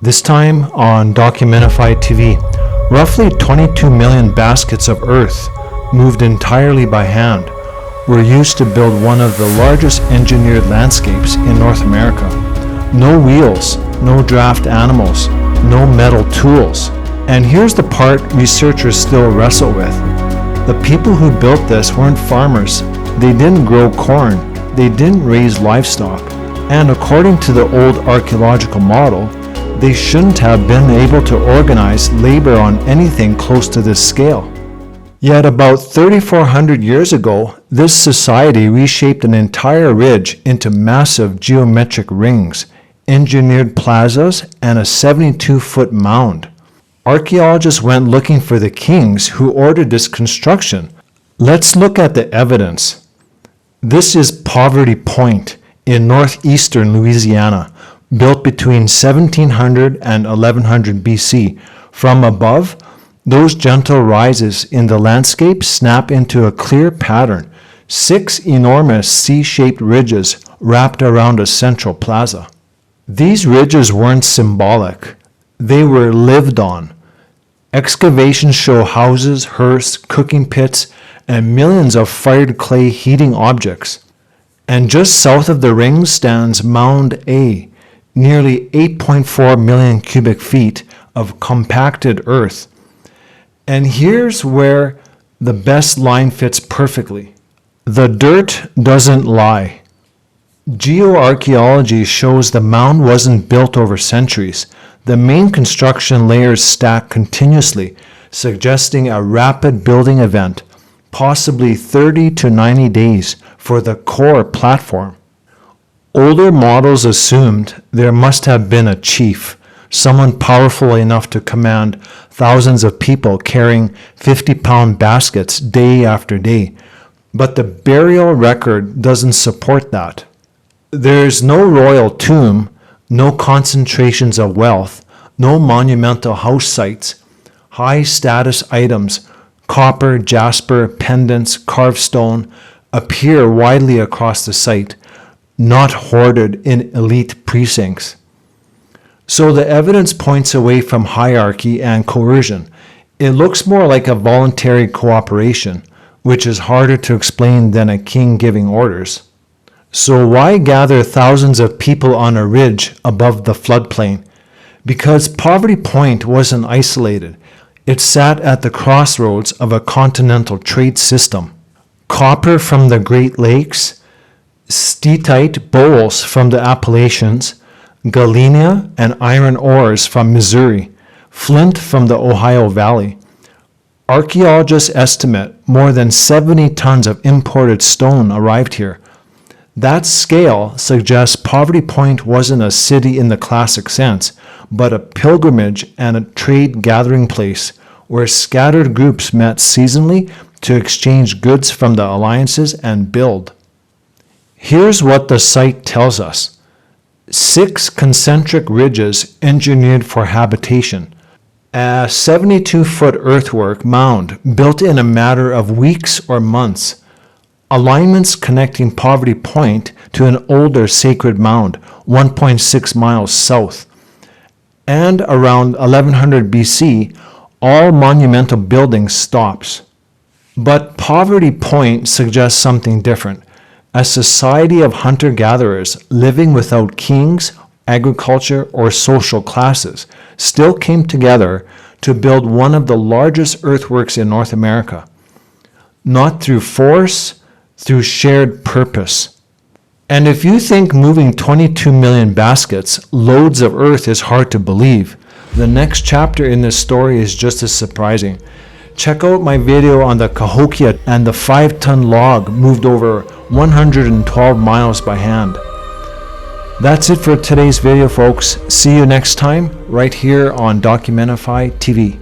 This time on Documentify TV, roughly 22 million baskets of earth, moved entirely by hand, were used to build one of the largest engineered landscapes in North America. No wheels, no draft animals, no metal tools. And here's the part researchers still wrestle with. The people who built this weren't farmers. They didn't grow corn. They didn't raise livestock. And according to the old archaeological model, they shouldn't have been able to organize labor on anything close to this scale. Yet about 3,400 years ago, this society reshaped an entire ridge into massive geometric rings, engineered plazas, and a 72-foot mound. Archaeologists went looking for the kings who ordered this construction. Let's look at the evidence. This is Poverty Point in northeastern Louisiana, built between 1700 and 1100 BC. From above, those gentle rises in the landscape snap into a clear pattern, 6 enormous C-shaped ridges wrapped around a central plaza. These ridges weren't symbolic, they were lived on. Excavations show houses, hearths, cooking pits, and millions of fired clay heating objects. And just south of the rings stands Mound A, nearly 8.4 million cubic feet of compacted earth. And here's where the best line fits perfectly. The dirt doesn't lie. Geoarchaeology shows the mound wasn't built over centuries. The main construction layers stack continuously, suggesting a rapid building event, possibly 30 to 90 days for the core platform. Older models assumed there must have been a chief, someone powerful enough to command thousands of people carrying 50-pound baskets day after day. But the burial record doesn't support that. There's no royal tomb, no concentrations of wealth, no monumental house sites. High-status items, copper, jasper, pendants, carved stone, appear widely across the site, not hoarded in elite precincts. So the evidence points away from hierarchy and coercion. It looks more like a voluntary cooperation, which is harder to explain than a king giving orders. So why gather thousands of people on a ridge above the floodplain? Because Poverty Point wasn't isolated. It sat at the crossroads of a continental trade system. Copper from the Great Lakes, steatite bowls from the Appalachians, galena and iron ores from Missouri, flint from the Ohio Valley. Archaeologists estimate more than 70 tons of imported stone arrived here. That scale suggests Poverty Point wasn't a city in the classic sense, but a pilgrimage and a trade gathering place where scattered groups met seasonally to exchange goods from the alliances and build. Here's what the site tells us. 6 concentric ridges engineered for habitation. A 72-foot earthwork mound built in a matter of weeks or months. Alignments connecting Poverty Point to an older sacred mound 1.6 miles south. And around 1100 BC, all monumental building stops. But Poverty Point suggests something different. A society of hunter-gatherers living without kings, agriculture, or social classes still came together to build one of the largest earthworks in North America. Not through force, through shared purpose. And if you think moving 22 million baskets, loads of earth is hard to believe, the next chapter in this story is just as surprising. Check out my video on the Cahokia and the 5-ton log moved over 112 miles by hand. That's it for today's video, folks. See you next time right here on Documentify TV.